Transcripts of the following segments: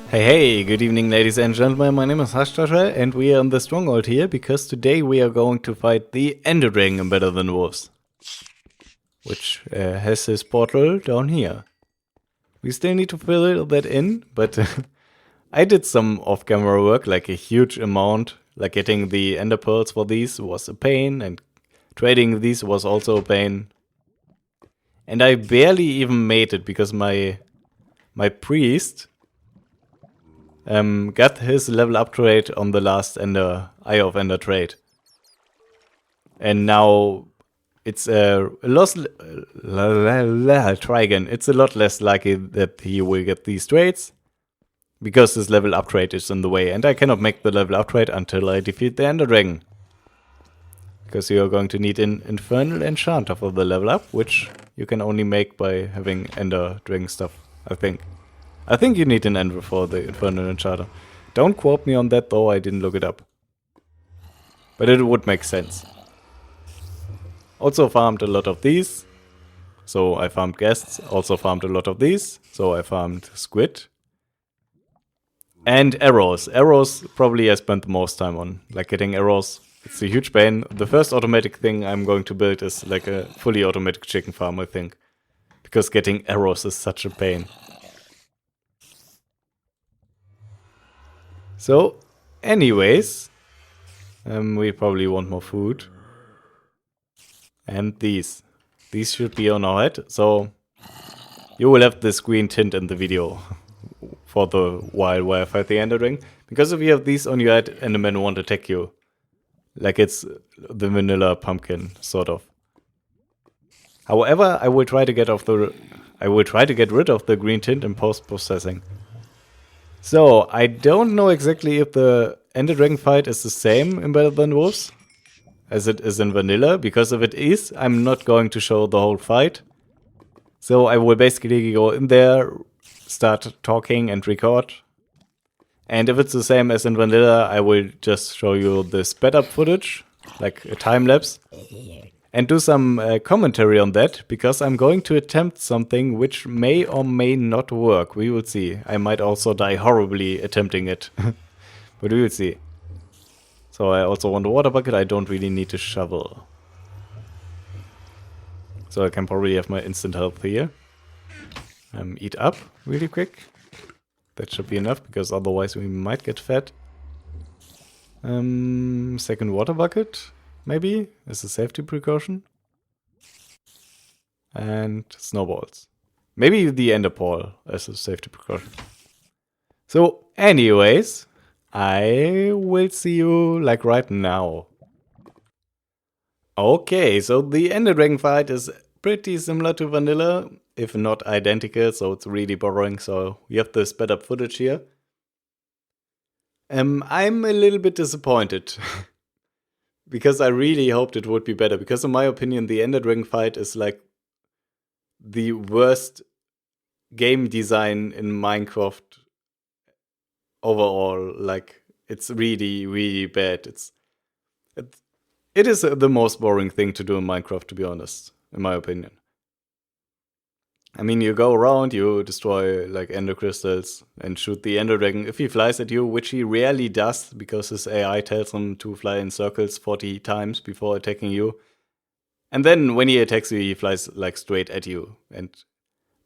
Hey, good evening, ladies and gentlemen. My name is Hashtasha, and we are on the Stronghold here because today we are going to fight the Ender Dragon in Better Than Wolves, which has his portal down here. We still need to fill that in, but I did some off-camera work, like a huge amount. Like getting the Ender Pearls for these was a pain, and trading these was also a pain. And I barely even made it because my priest got his level up trade on the last Eye of Ender trade. And now it's try again. It's a lot less likely that he will get these trades because his level up trade is in the way, and I cannot make the level up trade until I defeat the Ender Dragon. Because you are going to need an Infernal Enchanter for the level up, which you can only make by having Ender Dragon stuff, I think. I think you need an Ender for the Infernal Enchanter. Don't quote me on that though, I didn't look it up. But it would make sense. Also farmed a lot of these. So I farmed guests. Also farmed a lot of these. So I farmed squid. And arrows. Arrows probably I spent the most time on. Like getting arrows. It's a huge pain. The first automatic thing I'm going to build is like a fully automatic chicken farm, I think. Because getting arrows is such a pain. So, anyways, we probably want more food. And these. These should be on our head. So, you will have this green tint in the video for the while I fight the Ender Dragon. Because if you have these on your head, Endermen won't attack you. Like it's the vanilla pumpkin, sort of. However, I will try to get rid of the green tint in post-processing. So, I don't know exactly if the Ender Dragon fight is the same in Better Than Wolves as it is in Vanilla, because if it is, I'm not going to show the whole fight. So I will basically go in there, start talking and record. And if it's the same as in Vanilla, I will just show you the sped up footage, like a time lapse. And do some commentary on that, because I'm going to attempt something which may or may not work. We will see. I might also die horribly attempting it. But we will see. So I also want a water bucket. I don't really need a shovel. So I can probably have my instant health here. Eat up really quick. That should be enough, because otherwise we might get fat. Second water bucket. Maybe, as a safety precaution. And snowballs. Maybe the ender pearl as a safety precaution. So, anyways, I will see you like right now. Okay, so the Ender Dragon fight is pretty similar to Vanilla, if not identical, so it's really boring, so you have the sped up footage here. I'm a little bit disappointed. Because I really hoped it would be better. Because in my opinion, the Ender Dragon fight is like the worst game design in Minecraft overall. Like, it's really, really bad. It is the most boring thing to do in Minecraft, to be honest, in my opinion. I mean, you go around, you destroy like ender crystals and shoot the Ender Dragon if he flies at you, which he rarely does because his AI tells him to fly in circles 40 times before attacking you. And then when he attacks you, he flies like straight at you. And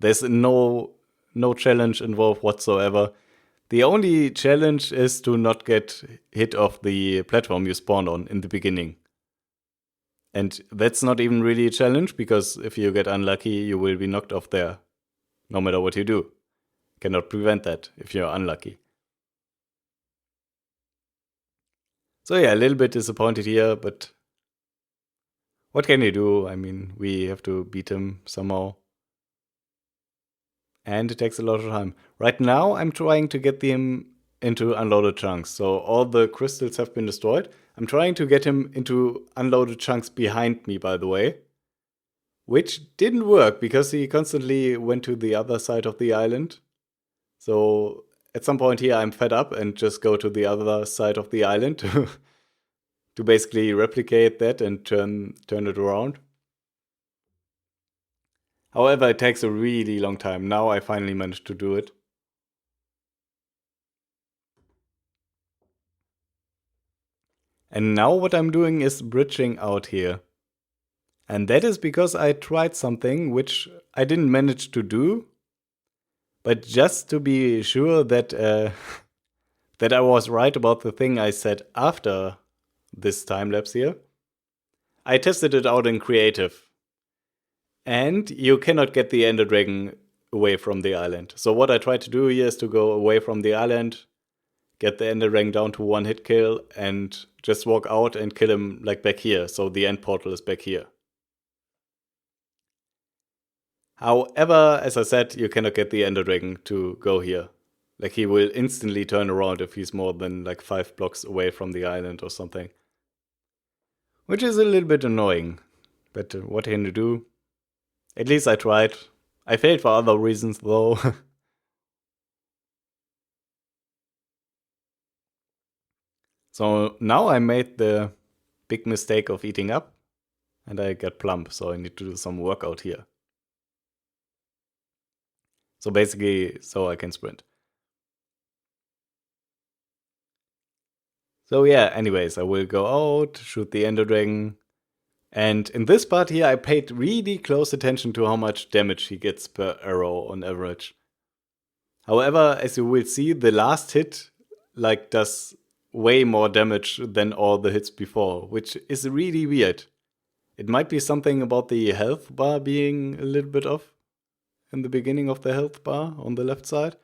there's no challenge involved whatsoever. The only challenge is to not get hit off the platform you spawned on in the beginning. And that's not even really a challenge, because if you get unlucky, you will be knocked off there, no matter what you do. Cannot prevent that if you're unlucky. So yeah, a little bit disappointed here, but what can you do? I mean, we have to beat him somehow. And it takes a lot of time. Right now, I'm trying to get him into unloaded chunks. So all the crystals have been destroyed. I'm trying to get him into unloaded chunks behind me, by the way. Which didn't work, because he constantly went to the other side of the island. So at some point here, I'm fed up and just go to the other side of the island to basically replicate that and turn it around. However, it takes a really long time. Now I finally managed to do it. And now what I'm doing is bridging out here. And that is because I tried something which I didn't manage to do. But just to be sure that that I was right about the thing I said after this time lapse here, I tested it out in creative. And you cannot get the Ender Dragon away from the island. So what I tried to do here is to go away from the island, get the Ender Dragon down to one hit kill, and just walk out and kill him like back here. So the end portal is back here. However, as I said, you cannot get the Ender Dragon to go here. Like, he will instantly turn around if he's more than like 5 blocks away from the island or something. Which is a little bit annoying. But what can you do? At least I tried. I failed for other reasons though. So now I made the big mistake of eating up. And I got plump, so I need to do some workout here. So basically, so I can sprint. So yeah, anyways, I will go out, shoot the Ender Dragon. And in this part here, I paid really close attention to how much damage he gets per arrow on average. However, as you will see, the last hit like does way more damage than all the hits before, which is really weird. It might be something about the health bar being a little bit off in the beginning of the health bar on the left side.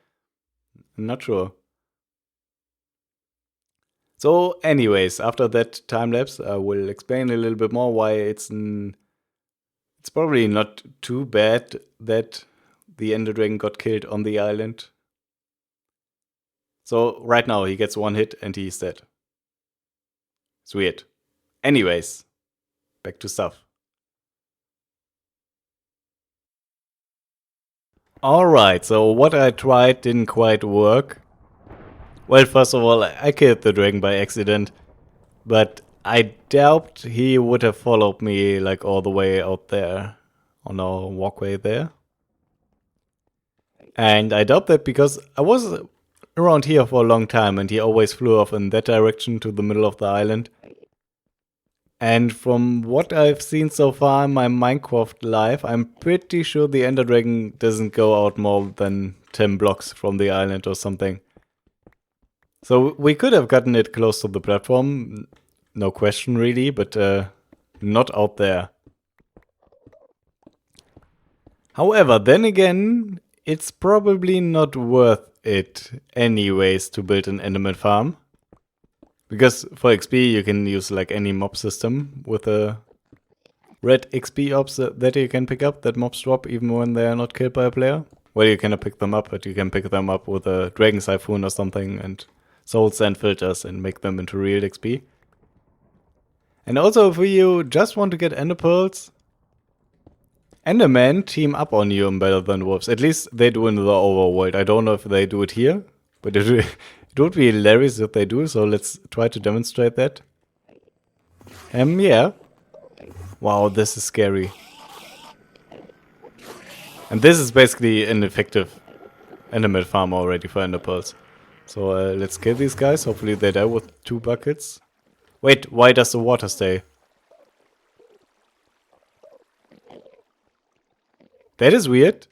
I'm not sure. So anyways, after that time lapse, I will explain a little bit more why it's probably not too bad that the Ender Dragon got killed on the island. So right now he gets one hit and he's dead. It's weird. Anyways, back to stuff. Alright, so what I tried didn't quite work. Well, first of all, I killed the dragon by accident, but I doubt he would have followed me like all the way out there on our walkway there. And I doubt that because I was around here for a long time and he always flew off in that direction to the middle of the island. And from what I've seen so far in my Minecraft life, I'm pretty sure the Ender Dragon doesn't go out more than 10 blocks from the island or something. So we could have gotten it close to the platform, no question really, but not out there. However, then again, it's probably not worth it anyways to build an enderman farm. Because for XP you can use like any mob system with a red XP ops that you can pick up, that mobs drop even when they are not killed by a player. Well, you cannot pick them up, but you can pick them up with a Dragon Siphon or something and soul sand filters and make them into real XP. And also if you just want to get ender pearls, Endermen team up on you better than wolves. At least they do in the overworld. I don't know if they do it here, but it would be hilarious if they do, so let's try to demonstrate that. Yeah. Wow, this is scary. And this is basically an effective enderman farm already for ender pearls. So let's kill these guys. Hopefully they die with 2 buckets. Wait, why does the water stay? That is weird.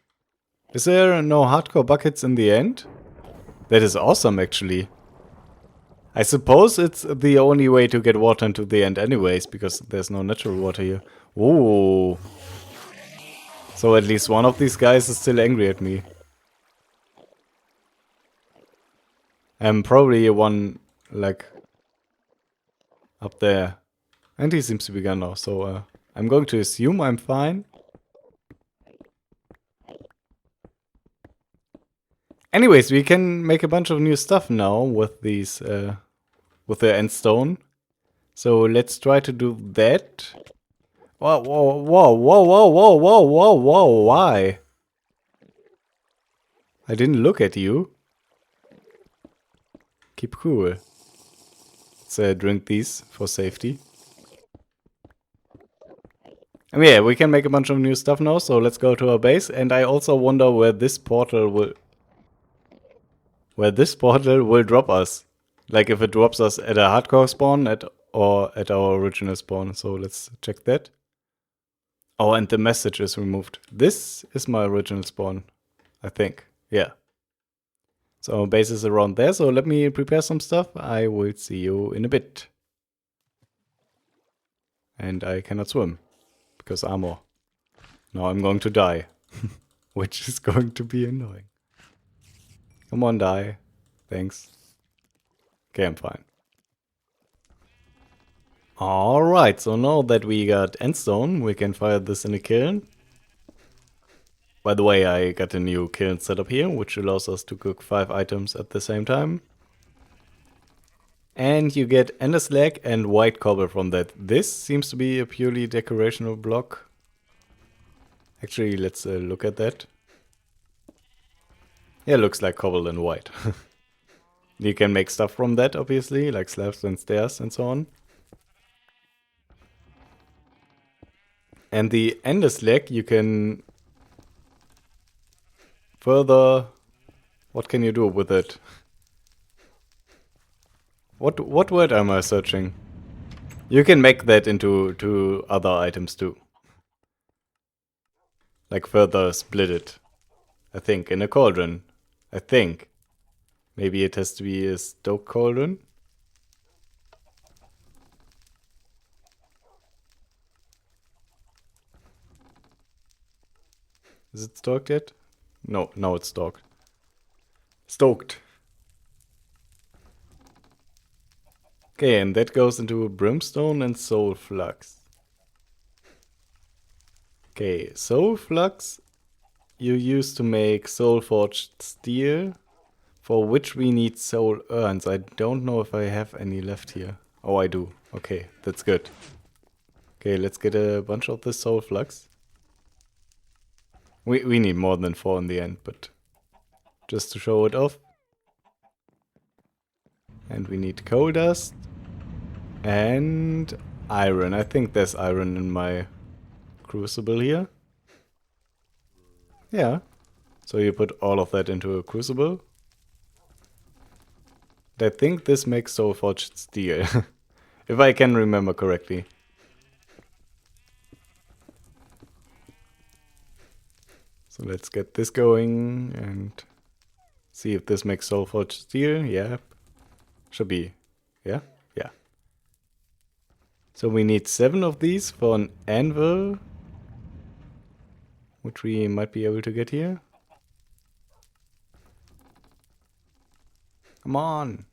Is there no hardcore buckets in the end? That is awesome, actually. I suppose it's the only way to get water into the end anyways, because there's no natural water here. Ooh. So at least one of these guys is still angry at me. Probably one, like, up there. And he seems to be gone now, so I'm going to assume I'm fine. Anyways, we can make a bunch of new stuff now with these, with the end stone. So let's try to do that. Whoa, whoa, whoa, whoa, whoa, whoa, whoa, whoa, whoa, why? I didn't look at you. Keep cool. Let's drink these for safety. I mean, yeah, we can make a bunch of new stuff now, so let's go to our base. And I also wonder where this portal will drop us. Like if it drops us at a hardcore spawn or at our original spawn. So let's check that. Oh, and the message is removed. This is my original spawn, I think. Yeah. So our base is around there, so let me prepare some stuff. I will see you in a bit. And I cannot swim, because armor. Now I'm going to die, which is going to be annoying. Come on, die. Thanks. Okay, I'm fine. Alright, so now that we got endstone, we can fire this in a kiln. By the way, I got a new kiln setup here, which allows us to cook 5 items at the same time. And you get ender slag and white cobble from that. This seems to be a purely decorational block. Actually, let's look at that. Yeah, looks like cobble and white. You can make stuff from that, obviously, like slabs and stairs and so on. And the ender slag, you can further... What can you do with it? What word am I searching? You can make that into other items too. Like further split it. I think, in a cauldron. I think. Maybe it has to be a stoked cauldron. Is it stoked yet? No, now it's stoked. Stoked. Okay, and that goes into brimstone and soul flux. Okay, soul flux you use to make soul forged steel, for which we need soul urns. I don't know if I have any left here. Oh, I do. Okay, that's good. Okay, let's get a bunch of this soul flux. We need more than 4 in the end, but just to show it off. And we need coal dust. And iron. I think there's iron in my crucible here. Yeah. So you put all of that into a crucible. I think this makes soul forged steel. If I can remember correctly. So let's get this going and see if this makes soul forged steel. Yeah. Should be. Yeah? Yeah. So we need 7 of these for an anvil, which we might be able to get here. Come on.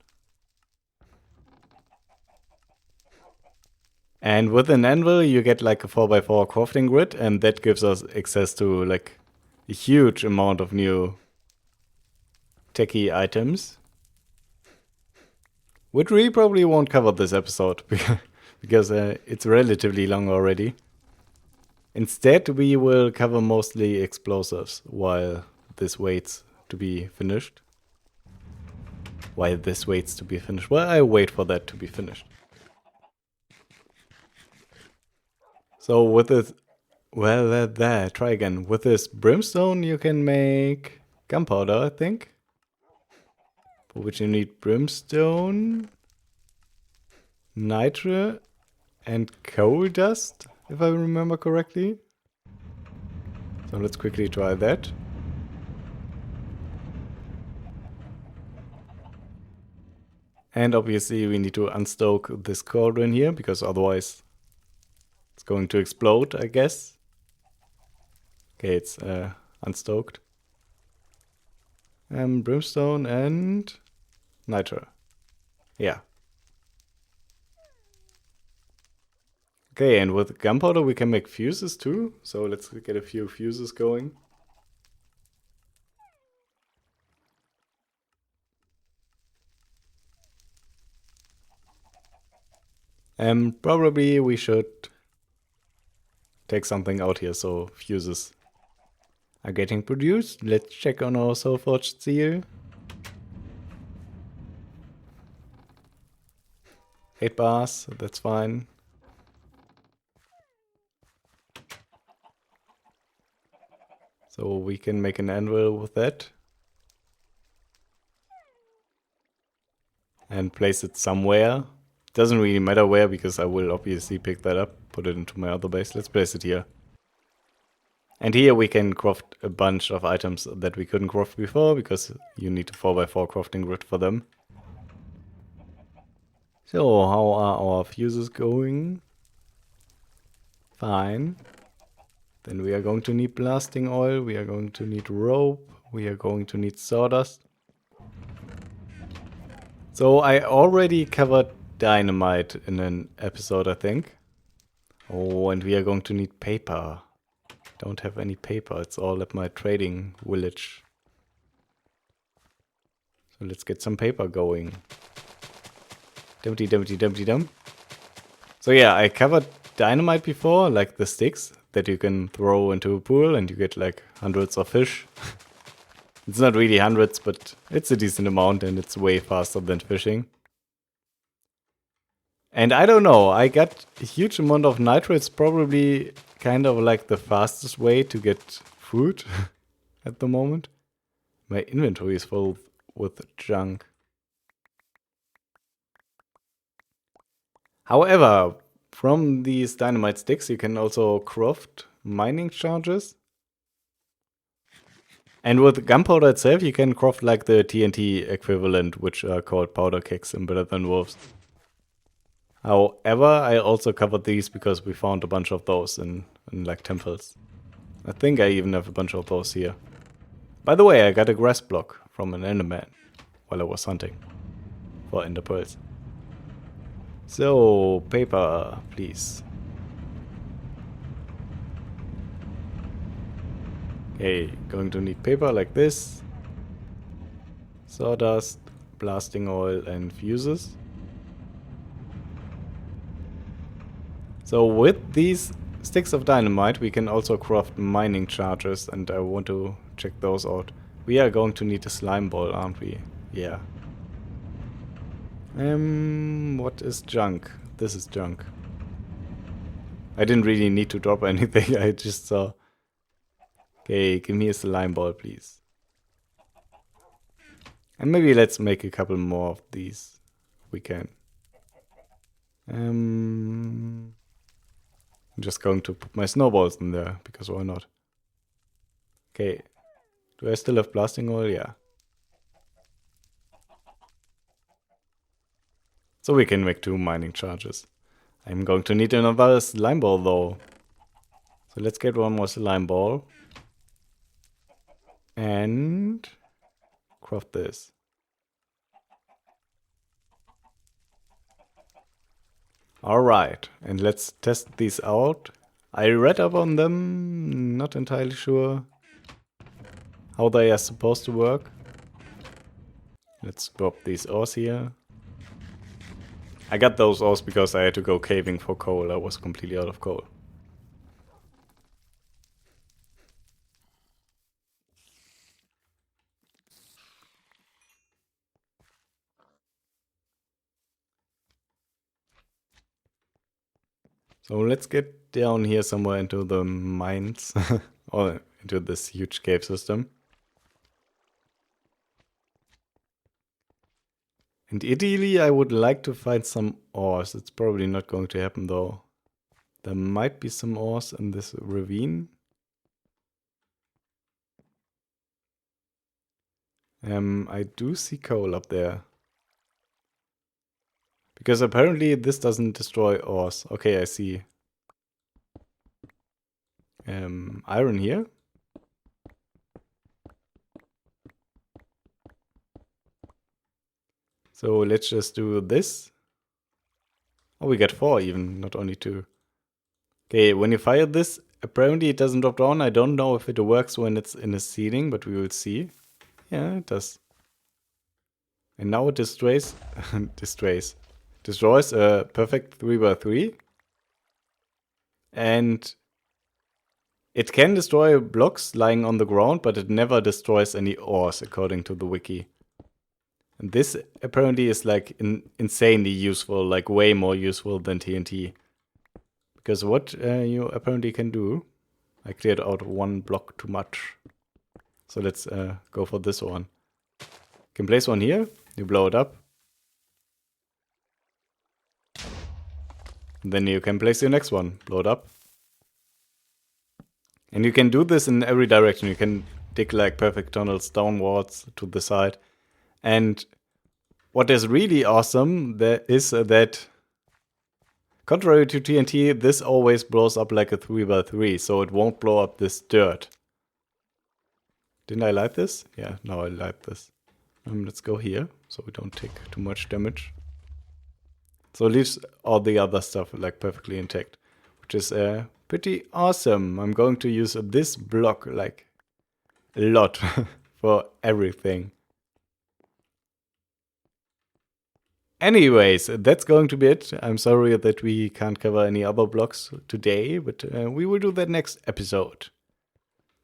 And with an anvil, you get like a 4x4 crafting grid, and that gives us access to like a huge amount of new techie items. Which we probably won't cover this episode, because it's relatively long already. Instead, we will cover mostly explosives while this waits to be finished. Well, I wait for that to be finished. So with this, well, there, try again. With this brimstone, you can make gunpowder, I think. For which you need brimstone, nitro, and coal dust, if I remember correctly. So let's quickly try that. And obviously we need to unstoke this cauldron here, because otherwise it's going to explode, I guess. Okay, it's unstoked. Brimstone and nitro. Yeah. Okay, and with gunpowder we can make fuses too. So let's get a few fuses going. Probably we should take something out here so fuses are getting produced. Let's check on our soul forged steel. 8 bars, that's fine. So we can make an anvil with that. And place it somewhere. Doesn't really matter where, because I will obviously pick that up, put it into my other base. Let's place it here. And here we can craft a bunch of items that we couldn't craft before, because you need a 4x4 crafting grid for them. So, how are our fuses going? Fine. Then we are going to need blasting oil, we are going to need rope, we are going to need sawdust. So I already covered dynamite in an episode, I think. Oh, and we are going to need paper. Don't have any paper, it's all at my trading village. So let's get some paper going. Dumpty dumpty dumpty dump. So yeah, I covered dynamite before, like the sticks that you can throw into a pool and you get like hundreds of fish. It's not really hundreds, but it's a decent amount and it's way faster than fishing. And I don't know, I got a huge amount of nitrates, probably kind of like the fastest way to get food at the moment. My inventory is full with junk. However, from these dynamite sticks you can also craft mining charges. And with gunpowder itself you can craft like the TNT equivalent, which are called powder kegs in Better Than Wolves. However, I also covered these because we found a bunch of those in like temples. I think I even have a bunch of those here. By the way, I got a grass block from an enderman while I was hunting for ender pearls. So, paper, please. Okay, going to need paper like this. Sawdust, blasting oil and fuses. So with these sticks of dynamite we can also craft mining charges, and I want to check those out. We are going to need a slime ball, aren't we? Yeah. What is junk? This is junk. I didn't really need to drop anything, I just saw. Okay, give me a slime ball, please. And maybe let's make a couple more of these, if we can. I'm just going to put my snowballs in there, because why not? Okay, do I still have blasting oil? Yeah. So we can make 2 mining charges. I'm going to need another slime ball though. So let's get 1 more slime ball. And craft this. Alright, and let's test these out. I read up on them, not entirely sure how they are supposed to work. Let's drop these ores here. I got those ores because I had to go caving for coal. I was completely out of coal. So let's get down here somewhere into the mines, or into this huge cave system. And ideally I would like to find some ores. It's probably not going to happen though. There might be some ores in this ravine. I do see coal up there. Because apparently this doesn't destroy ores. Okay, I see. Iron here. So let's just do this. Oh, we got 4 even, not only 2. Okay, when you fire this, apparently it doesn't drop down. I don't know if it works when it's in a ceiling, but we will see. Yeah, it does. And now it destroys a perfect 3x3. And it can destroy blocks lying on the ground, but it never destroys any ores, according to the wiki. And this apparently is like insanely useful, like way more useful than TNT. Because what you apparently can do, I cleared out one block too much. So let's go for this one. Can place one here, you blow it up. Then you can place your next one, blow it up. And you can do this in every direction. You can dig like perfect tunnels downwards to the side. And what is really awesome is that, contrary to TNT, this always blows up like a 3x3, so it won't blow up this dirt. Didn't I light this? Yeah, now I light this. Let's go here, so we don't take too much damage. So it leaves all the other stuff like perfectly intact, which is pretty awesome. I'm going to use this block like a lot for everything. Anyways, that's going to be it. I'm sorry that we can't cover any other blocks today, but we will do that next episode.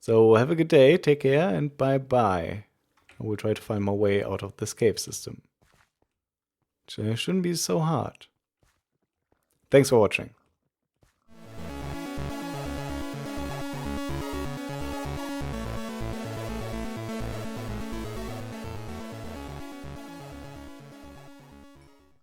So have a good day, take care, and bye-bye. I will try to find my way out of this cave system. Which shouldn't be so hard. Thanks for watching.